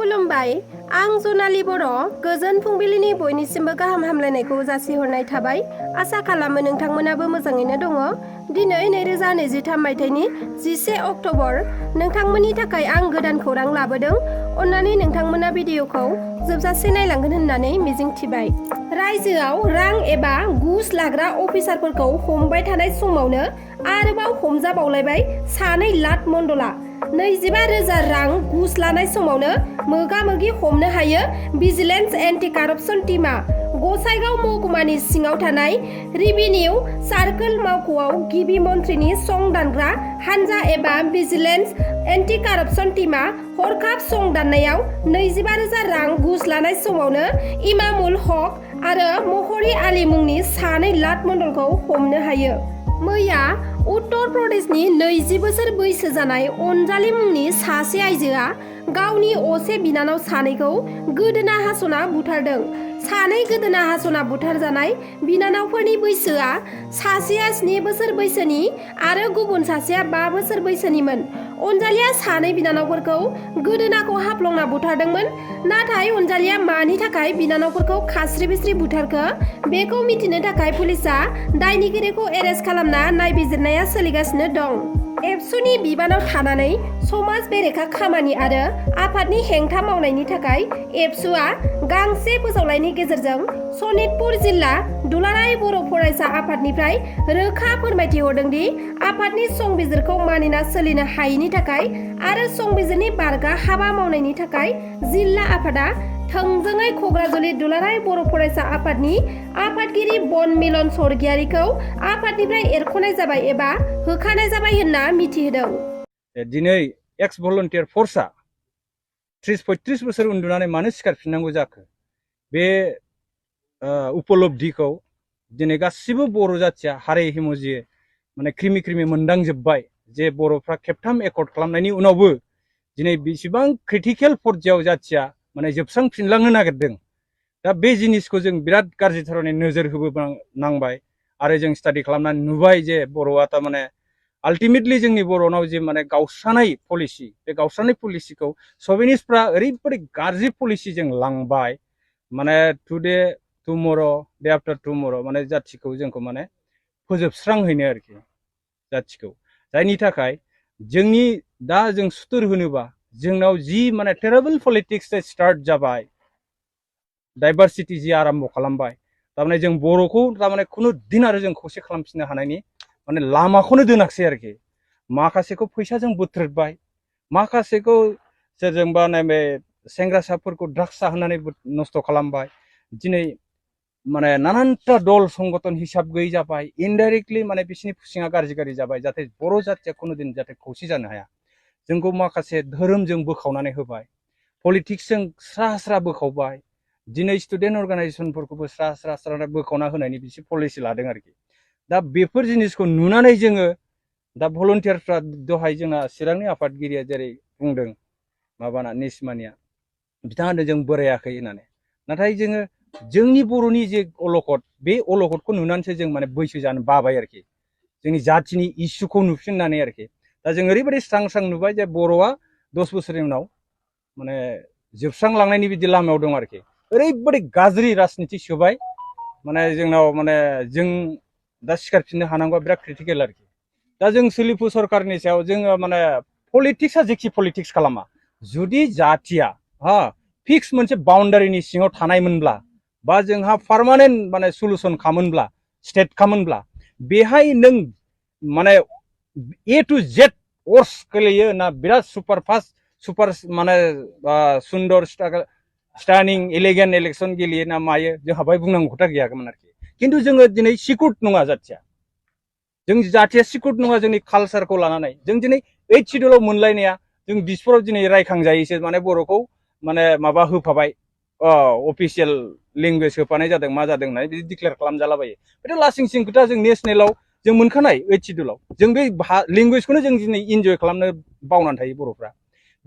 खुलुमबाय आं जनाली बरो गोजोन फुंबिलिनि बयनिसिमबो गाहाम हामलायनायखौ जासिहरनाय थाबाय आसा खालामो नोंथांमोनाबो मोजाङैनो दङ दिनै 2023 मायथाइनि 11 अक्ट'बर नोंथांमोननि थाखाय आं गोदान खौरां लाबोदों अन्नानै नोंथांमोना भिडिअखौ जोबजासे नायलांगोन होननानै मिजिंथिबाय रायजोआव रां एबा घुस लाग्रा अफिसारफोरखौ हमबाय थानाय समावनो आरोबाव हमजाबावलायबाय सानै लाट मण्डला 25,000 रां घुस लानाय समावनो मोगा-मोगि हमनो हायो भिजिलेन्स एन्टि कारापसन टीमा गसाइगाव महकुमानि सिङाव थानाय रेभिनिउ सार्कोल मावख'आव गिबि मन्थ्रिनि सं दानग्रा हानजा एबा भिजिलेन्स एन्टि कारापसन टीमा हरखाब सं दाननायाव 25,000 रां घुस लानाय समावनो इमामुल हक आरो महरी आली मुंनि सानै लाट मण्डलखौ हमनो हायो मैया उत्तर प्रदेशनि 20 बोसोर बैसो जानाय अनजालि मुंनि सासे आइजोआ गावनि असे बिनानाव सानैखौ गोदोना हास'ना बुथारदों सानै गोदोना हास'ना बुथारजानाय बिनानावफोरनि बैसोआ सासेया 7 बोसोर बैसोनि आरो गुबुन सासेया 5 बोसोर बैसोनिमोन अनजालिया सानै बिनानावफोरखौ गोदोनाखौ हाप्लंना बुथारदोंमोन नाथाय अनजालिया मानि थाखाय बिनानावफोरखौ खास्रि-बिस्रि बुथारखो बेखौ मिथिनो थाखाय पुलिसआ दायनिगिरिखौ एरेस्ट खालामना नायबिजिरनाया सोलिगासिनो दं एबसुनि बिबानाव थानानै समाज बेरेखा खामानि आरो आफादनि हेंथा मावनायनि थाखाय एबसुआ गांसे फोसावलाइनि गेजेरजों सनितपुर जिल्ला दुलाराय बर' फरायसा आफादनिफ्राय रोखा फोरमायथि हरदोंदि आफादनि संबिजिरखौ मानिना सोलिनो हायैनि थाखाय आरो संबिजिरनि बारगा हाबा मावनायनि थाखाय जिल्ला आफादा थोंजोङै क'क्राझार दुलाराय बर' फरायसा आफादनि आफादगिरि बन मिलन स्वर्गियारिखौ आफादनिफ्राय एरख'नाय जाबाय एबा होखानाय जाबाय होनना मिथिहोदों दिनै एक्स भलन्टियार फर्सआ 30-35 बोसोर उन्दुनानै मानो सिखारफिननांगौ जाखो बे उपलब्धिखौ दिनै गासिबो बर' जाथिया हारे हिमजिए माने क्रिमि मोनदांजोब्बाय जे बर'फ्रा खेबथाम एकर्ड खालामनायनि उनावबो दिनै बेसेबां क्रिटिकेल पर्यायाव जाथिया माने जोबस्रांफिनलांनो नागिरदों दा बे जिनिसखौ जों बिराद गाज्रि धरनै नोजोर होबोनांबाय आरो जों स्टाडि खालामनानै नुबाय जे बर'आ थारमाने आल्टिमेटलि जोंनि बर'नाव जे माने गावस्रानाय पलिसि बे गावस्रानाय पलिसिखौ सभिनिस्टफ्रा ओरैबायदि गाज्रि पलिसि जों लांबाय माने टुडे टुमर' डे आफ्टार टुमर' माने जाथिखौ जोंखौ माने फोजोबस्रांहैनो आरोखि जाथिखौ जायनि थाखाय जोंनि दा जों सुथुर होनोबा जोंनाव जि माने टेरेबल पलिटिक्स स्टार्ट जाबाय डाइभारसिटि जि आरम्भ खालामबाय थारमाने जों बर'खौ थारमाने खुनु दिन आरो जों खौसे खालामफिननो हानायनि माने लामाखौनो दोनाखसै आरोखि माखासेखौ फैसाजों बोथ्रोदबाय माखासेखौ सोरजोंबा नैबे सेंग्रासाफोरखौ ड्राग्स जाहोनानै नस्थ' खालामबाय दिनै माने नानानथा दल संगठन हिसाब गैयै जाबाय इनडाइरेक्टलि माने बिसिनि फुसिङा गाज्रि जाबाय जाहाथे बर' जाथिया खुनु दिन जाहाथे खौसे जानो हाया जोंखौ माखासे धोरोमजों बोखावनानै होबाय पलिटिक्सजों स्रा बोखावबाय दिनै स्टुडेन्ट अर्गानाइजेसनफोरखौबो स्रा बोखावना होनायनि बिसोर पलिसि लादों आरोखि दा बेफोर जिनिसखौ नुनानै जोङो दा भलन्टियारफ्रा दहाय जोंना चिरांनि आफादगिरिया जेरै बुंदों माबाना निसमानिया बिथाङा जों बोरायाखै होननानै नाथाय जोङो जोंनि बर'नि जे अलखद बे अलखदखौ नुनानैसो जों माने बैसो जानो बाबाय आरोखि जोंनि जाथिनि इस्युखौ नुफिननानै आरोखि दा जों ओरैबायदि स्रां नुबाय जे बर'आ 10 बोसोरनि उनाव माने जोबस्रांलांनायनि बिदि लामायाव दं आरोखि ओरैबायदि गाज्रि राजनिति सोबाय माने जोंनाव माने जों दा सिखारफिननो हानांगौआ बिराद क्रिटिकेल आरोखि दा जों सोलिफु सरकारनि सायाव जोङो माने पलिटिक्सआ जेखि पलिटिक्स खालामा जुदि जाथिया फिक्स मोनसे बाउन्डारिनि सिङाव थानायमोनब्ला बा जोंहा पार्मानेन्ट माने सलुसन खामोनब्ला स्टेट खामोनब्ला बेहाय नों माने ए टु जेड वर्स गोलैयो ना बिराद सुपार माने सुन्दर स्टानिं एलिगेन्ट इलेक्सन गेलेयो ना मायो जोंहा बाहाय बुंनांगौ खोथा गैयामोन आरोखि खिन्थु जोङो दिनै सिकुट नङा जाथिया जों जाथिया सिकुट नङा जोंनि कालसारखौ लानानै जों दिनै 8 सिडुलाव मोनलायनाया जों दिसपुराव दिनै रायखांजायोसो माने बर'खौ माने माबा होफाबाय अफिसियेल लेंगुवेज होफानाय जादों मा जादों होननानै बिदि डिक्लेयार खालामजालाबायो बे लासिं सिं खोथा जों नेसनेलाव जों मोनखानाय 8 सिडुलाव जों बे लेंगुवेजखौनो जों दिनै इन्जय खालामनो बावनानै थायो बर'फ्रा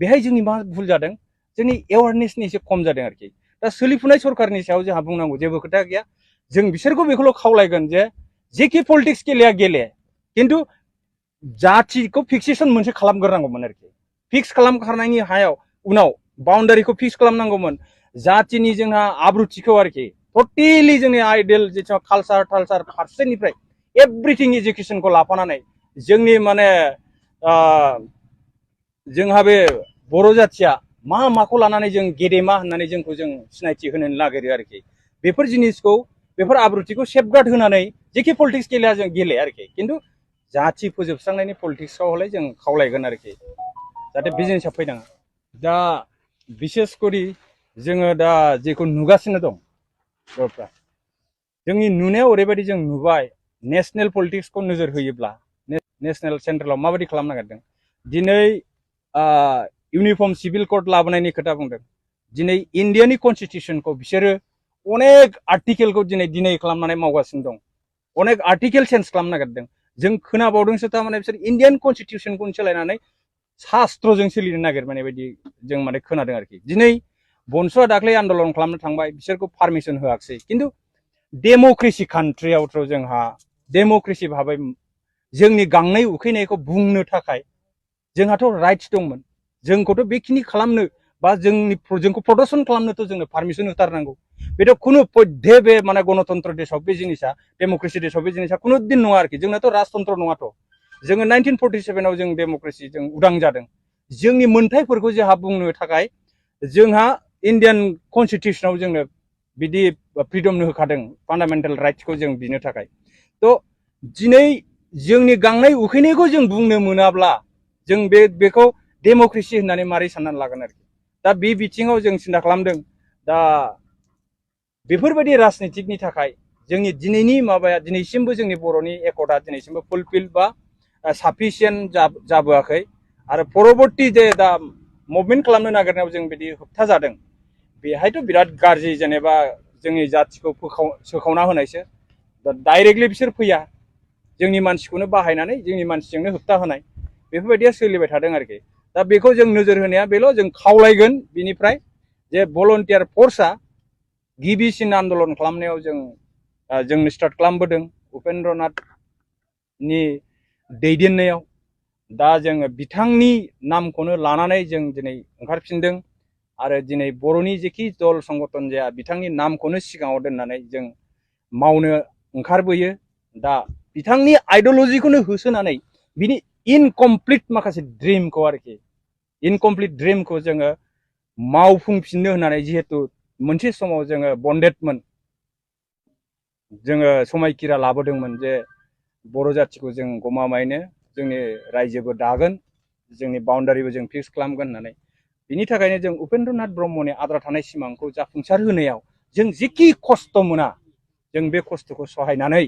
बेहाय जोंनि मा भुल जादों जोंनि एवारनेसनि एसे खम जादों आरोखि दा सोलिफुनाय सरकारनि सायाव जोंहा बुंनांगौ जेबो खोथा गैया जों बिसोरखौ बेखौल' खावलायगोन जे जेखि पलिटिक्स गेले खिन्थु जाथिखौ फिक्सेसन मोनसे खालामग्रोनांगौमोन आरोखि फिक्स खालामखांनायनि उनाव बाउन्डारिखौ फिक्स खालामनांगौमोन जातिनि जोंहा आब्रुथिखौ आरोखि टटेलि जोंनि आइडियल जिथु कालचार फारसेनिफ्राय एभ्रिथिं एजुकेसनखौ लाफानानै जोंनि माने जोंहा बे बर' जाथिया माखौ लानानै जों गेदेमा होननानै जोंखौ जों सिनायथि होनो नागिरो आरोखि बेफोर जिनिसखौ बेफोर आब्रुथिखौ सेफगार्ड होनानै जेखि पलिटिक्स गेलेया जों गेले आरोखि खिन्थु जाथि फोजोबस्रांनायनि पलिटिक्सआव हले जों खावलायगोन आरोखि जाहाथे बिजनेसा फैनाङा दा बिसेस करि जोङो दा जेखौ नुगासिनो दं बर'फ्रा जोंनि नुनायाव ओरैबायदि जों नुबाय नेशनेल पलिटिक्सखौ नोजोर होयोब्ला नेशनेल सेन्ट्रेलाव माबायदि खालामनो नागिरदों दिनै इउनिफर्म सिभिल कोड लाबोनायनि खोथा बुंदों दिनै इन्डियानि कनस्टिटिउसनखौ बिसोरो अनेक आर्टिकेलखौ दिनै खालामनानै मावगासिनो दं अनेक आर्टिकेल चेन्ज खालामनो नागिरदों जों खोनाबावदोंसो थारमाने बिसोर इन्डियान कनस्टिटिउसनखौनो सोलायनानै शास्त्रजों सोलिनो नागिरनाय बायदि जों माने खोनादों आरोखि दिनै बनसुआ दाख्लै आन्दलन खालामनो थांबाय बिसोरखौ पारमिसन होआखिसै खिन्थु डेम'क्रेसि कान्ट्रियावथ' जोंहा डेम'क्रेसि भाबै जोंनि गांनाय उखैनायखौ बुंनो थाखाय जोंहाथ' राइट्स दंमोन जोंखौथ' बेखिनि खालामनो बा जोंखौ प्रदर्शन खालामनोथ' जोंनो पारमिसन होथारनांगौ बेथ' खुनु पद्धे बे माने गणतन्त्र देशआव बे जिनिसा डेम'क्रेसि देशआव बे जिनिसा खुनु दिन नङा आरोखि जोंनाथ' राजतन्त्र नङाथ' जोङो 1947आव जों डेम'क्रेसि जों उदां जादों जोंनि मोन्थायफोरखौ जोंहा बुंनो थाखाय जोंहा इन्डियान कनस्टिटिउसनाव जोंनो बिदि फ्रिडम होखादों फान्डामेन्टेल राइट्सखौ जों बिनो थाखाय थ' दिनै जोंनि गांनाय उखैनायखौ जों बुंनो मोनाब्ला जों बेखौ डेम'क्रेसि होननानै मारै साननानै लागोन आरोखि दा बे बिथिङाव जों सिन्था खालामदों दा बेफोरबायदि राजनितिकनि थाखाय जोंनि दिनैनि माबाया दिनैसिमबो जोंनि बर'नि एकर्डआ दिनैसिमबो फुलफिल बा साफिसियेन्ट जाबोआखै आरो परबर्ती जे दा मुभमेन्ट खालामनो नागिरनायाव जों बिदि होबथा जादों बेहायथ' बिराद गाज्रि जेनेबा जोंनि जाथिखौ सोखावना होनायसो डाइरेक्टलि बिसोर फैया जोंनि मानसिखौनो बाहायनानै जोंनि मानसिजोंनो होबथा होनाय बेफोरबायदिया सोलिबाय थादों आरोखि दा बेखौ जों नोजोर होनाया बेल' जों खावलायगोन बिनिफ्राय जे भलन्टियार फर्सआ गिबिसिन आन्दलन खालामनायाव जों स्टार्ट खालामबोदों उपेन्द्रनाथनि दैदेननायाव दा जोङो बिथांनि नामखौनो लानानै जों दिनै ओंखारफिनदों आरो दिनै बर'नि जेखि दल संगठन जाया बिथांनि नामखौनो सिगाङाव दोननानै जों मावनो ओंखारबोयो दा बिथांनि आइडियलजिखौनो होसोनानै बिनि इनकमप्लिट माखासे ड्रिमखौ आरोखि इनकमप्लिट ड्रिमखौ जोङो मावफुंफिननो होननानै जिहेतु मोनसे समाव जोङो बन्डेडमोन जोङो समायखिरा लाबोदोंमोन जे बर' जाथिखौ जों गमामायैनो जोंनि रायजोबो दागोन जोंनि बाउन्डारिबो जों फिक्स खालामगोन होननानै बिनि थाखायनो जों उपेन्द्रनाथ ब्रह्मनि आद्रा थानाय सिमांखौ जाफुंसार होनायाव जों जेखि खस्थ' मोना जों बे खस्थ'खौ सहायनानै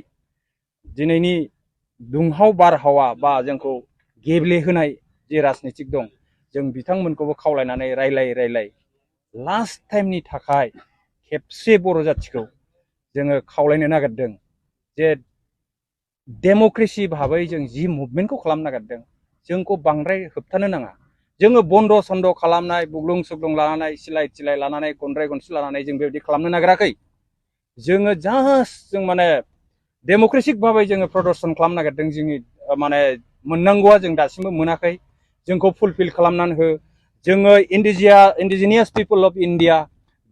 दिनैनि दुंहाव बारहावा बा जोंखौ गेब्लेहोनाय जे राजनितिक दं जों बिथांमोनखौबो खावलायनानै रायलाय लास्ट टाइमनि थाखाय खेबसे बर' जाथिखौ जोङो खावलायनो नागिरदों जे डेम'क्रेसि भाबै जों जि मुभमेन्टखौ खालामनो नागिरदों जोंखौ बांद्राय होबथानो नाङा जोङो बन्द' सन्द' खालामनाय बुग्लुं सुग्लुं लानानै सिलाय थिलाय लानानै गनद्राय गनसि लानानै जों बेबायदि खालामनो नागिराखै जोङो जास्ट जों माने डेम'क्रेटिक भाबै जोङो प्रदर्शन खालामनो नागिरदों जोंनि माने मोननांगौआ जों दासिमबो मोनाखै जोंखौ फुलफिल खालामनानै हो जोङो इन्डिजिनियास पिपल अफ इन्डिया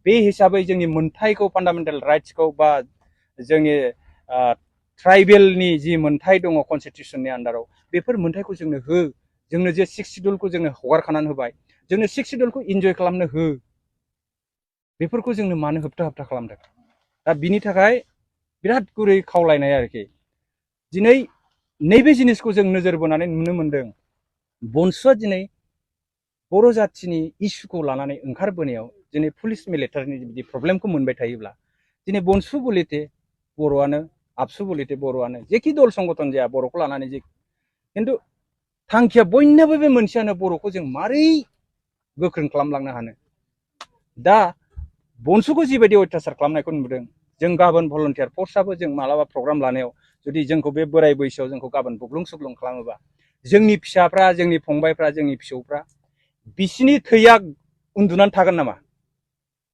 बे हिसाबै जोंनि मोन्थायखौ फान्डामेन्टेल राइट्सखौ बा जोंनि ट्राइबेलनि जि मोन्थाय दङ कनस्टिटिउसननि आन्दाराव बेफोर मोन्थायखौ जोंनो हो जोंनो जे 6 सिडुलखौ जोंनो हगारखानानै होबाय जोंनो 6 सिडुलखौ इन्जय खालामनो हो बेफोरखौ जोंनो मानो होबथा खालामदों दा बिनि थाखाय बिराद गुरै खावलायनाय आरोखि दिनै नैबे जिनिसखौ जों नोजोर बोनानै नुनो मोनदों बनसुआ दिनै बर' जाथिनि इस्युखौ लानानै ओंखारबोनायाव दिनै पुलिस मिलिटारिनि बिदि प्रब्लेमखौ मोनबाय थायोब्ला दिनै बनसु बलिते बर'आनो आबसु बलिते बर'आनो जेखि दल संगठन जाया बर'खौ लानानै जे खिन्थु थांखिया बयनाबो बे मोनसेयानो बर'खौ जों मारै गोख्रों खालामलांनो हानो दा बनसुखौ जिबायदि अयथासार खालामनायखौ नुदों जों गाबोन भलन्टियार फर्सआबो जों मालाबा प्रग्राम लानायाव जुदि जोंखौ बे बोराय बैसोआव जोंखौ गाबोन बुग्लुं सुग्लुं खालामोबा जोंनि फिसाफ्रा जोंनि फंबायफ्रा जोंनि फिसौफ्रा बिसिनि थैया उन्दुनानै थागोन नामा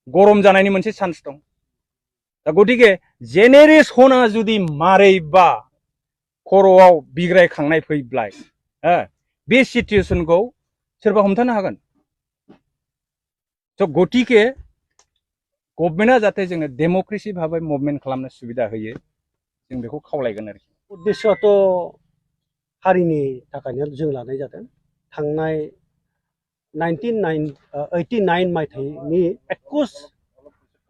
गरम जानायनि मोनसे चान्स दं दा गतिके जेनेरेसना जुदि मारैबा खर'आव बिग्रायखांनाय फैब्लाय बे सिचुएसनखौ सोरबा हमथानो हागोन थ' गतिके गभर्नमेन्टआ जाहाथे जोङो डेम'क्रेसि भाबै मुभमेन्ट खालामनो सुबिदा होयो जों बेखौ खावलायगोन आरोखि। उद्देশ্যआथ' हारिनि थाखायनो जों लानाय जादों। थांनाय 1989 मायथाइनि 21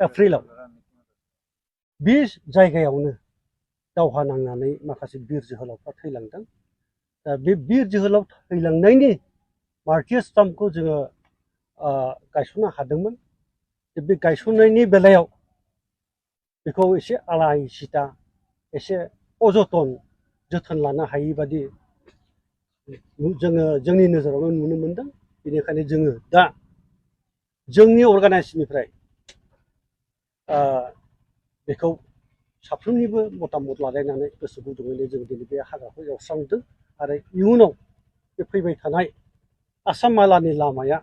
एप्रिलाव बे जायगायावनो दावहा नांनानै माखासे बिर जोहोलावफ्रा थैलांदों। दा बे बिर जोहोलाव थैलांनायनि मार्टियार्स स्टाम्पखौ जोङो गायसननो हादोंमोन। बे गायसननायनि बेलायाव बेखौ एसे आलाय सिता एसे अजतन जोथोन लानो हायि बादि जोङो जोंनि नोजोरावनो नुनो मोनदों। बेनिखायनो जोङो दा जोंनि अर्गानाइजेसननिफ्राय बेखौ साफ्रोमनिबो मतामत लालायनानै गोसो गुदुङैनो जों दिनै बे हाग्राखौ एवस्रांदों आरो इयुनाव बे फैबाय थानाय आसाम मालानि लामाया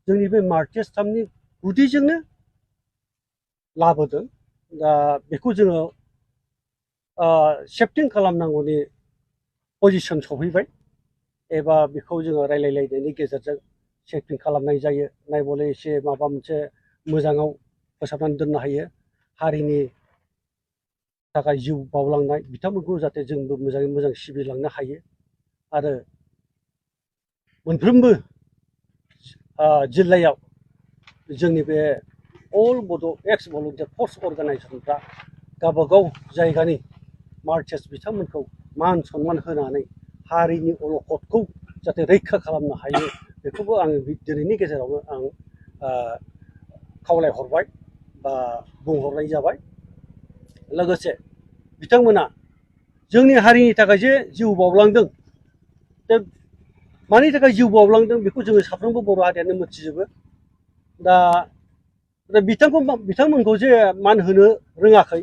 जोंनि बे मार्टियार्स स्टाम्पनि गुदिजोंनो लाबोदों। दा बेखौ जोङो सेफटिं खालामनांगौनि पजिसन सफैबाय एबा बेखौ जोङो रायलायलायनायनि गेजेरजों सेफटिं खालामनाय जायो। नायबले एसे माबा मोनसे मोजाङाव फोसाबनानै दोननो हायो। हारिनि थाखाय जिउ बावलांनाय बिथांमोनखौ जाहाथे जोंबो मोजाङै मोजां सिबिलांनो हायो आरो मोनफ्रोमबो जिल्लायाव जोंनि बे अल बड' एक्स भलुन्टियार फर्स अर्गानाइजेसनफ्रा गावबागाव जायगानि मार्टियार्स बिथांमोनखौ मान सनमान होनानै हारिनि अलखदखौ जाहाथे रैखा खालामनो हायो बेखौबो आङो दिनैनि गेजेरावनो आं खावलायहरबाय बा बुंहरनाय जाबाय। लोगोसे बिथांमोना जोंनि हारिनि थाखाय जे जिउ बावलांदों, दा मानि थाखाय जिउ बावलांदों बेखौ जोङो साफ्रोमबो बर' हारियानो मिथिजोबो। दा बिथांमोनखौ जे मान होनो रोङाखै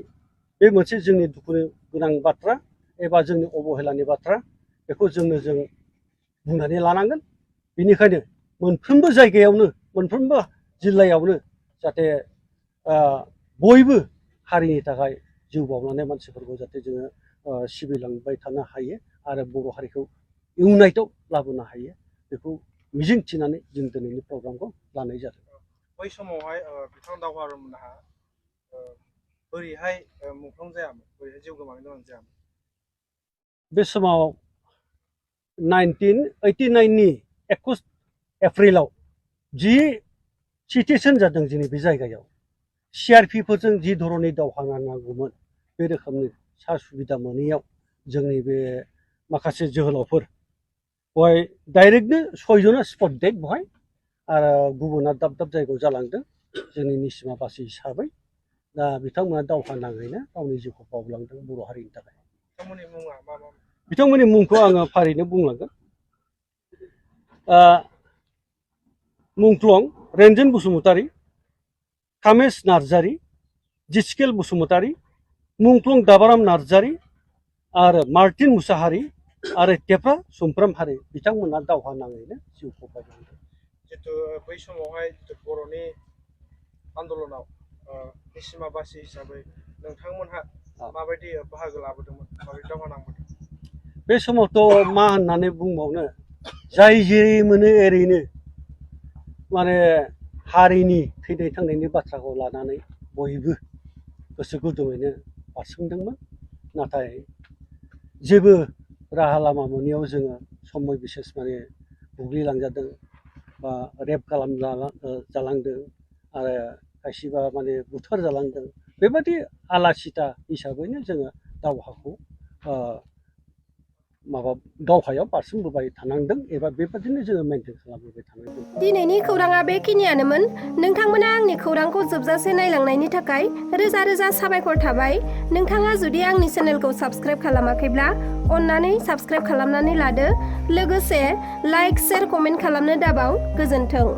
बे मोनसे जोंनि दुखु गोनां बाथ्रा एबा जोंनि अबहेलानि बाथ्रा। बेखौ जों बुंनानै लानांगोन। बेनिखायनो मोनफ्रोमबो जायगायावनो मोनफ्रोमबो जिल्लायावनो जाहाथे बयबो हारिनि थाखाय जिउ बावलांनाय मानसिफोरखौ जाहाथे जोङो सिबिलांबाय थानो हायो आरो बर' हारिखौ इउनाइटआव लाबोनो हायो बेखौ मिजिं थिनानै जों दिनैनि प्रग्रामखौ लानाय जादों। बै समावहाय बिथां दावहारुमोनहा बोरैहाय मुंख्लं जायामोन, बोरैहाय जिउ गोमानो गोनां जायामोन? बे समाव 1989नि 21 एप्रिलाव जि सिटुएसन जादों जोंनि बे जायगायाव CRPफोरजों जि धरननि दावहा नांनांगौमोन बे रोखोमनि सा सुबिदा मोनैयाव जोंनि बे माखासे जोहोलावफोर बेवहाय डाइरेक्टनो 6 जना स्पट डेड बेवहाय आरो गुबुना दाब दाब जायगायाव जालांदों जोंनि निसिमा बासि हिसाबै। दा बिथांमोना दावहा नाङैनो गावनि जिउखौ बावलांदों बर' हारिनि थाखाय। बिथांमोननि मुङा मा मा? बिथांमोननि मुंखौ आङो फारिनो बुंलांगोन। मुंख्लं रेन्जन बसुमतारी, कामेश नार्जारी, जिस्केल बसुमतारी, मुंख्लं दाबाराम नार्जारी आरो मार्टिन मुसाहारी आरो तेफ्रा सुमफ्राम हारि बिथांमोना दावहा नाङैनो जिउखौ बावलांदों। जितु बै समावहाय बर'नि आन्दलनाव निसिमा बासि हिसाबै नोंथांमोनहा माबायदि बाहागो लाबोदोंमोन, माबायदि दावहा नांबोदों? बे समावथ' मा होननानै बुंबावनो, जाय जेरै मोनो एरैनो माने हारिनि थैनाय थांनायनि बाथ्राखौ लानानै बयबो गोसो गुदुङैनो बारसोमदोंमोन। नाथाय जेबो राहा लामा मोनैयाव जोङो समय बिसेस माने बुग्लिलांजादों बा रेप जालांदों आरो खायसेबा माने बुथार जालांदों। बेबायदि आला सिथा हिसाबैनो जोङो दावहाखौ दावहायाव बारसोमबोबाय थानांदों एबा बेबादिनो जोङो मेनटेन खालामबोबाय थानांदों। दिनैनि खौराङा बेखिनियानोमोन। नोंथांमोना आंनि खौरांखौ जोबजासे नायलांनायनि थाखाय रोजा रोजा साबायखर थाबाय। नोंथाङा जुदि आंनि चेनेलखौ साबस्क्राइब खालामाखैब्ला अन्नानै साबस्क्राइब खालामनानै लादो। लोगोसे लाइक, शेयार, कमेन्ट खालामनो दाबाव। गोजोन्थों।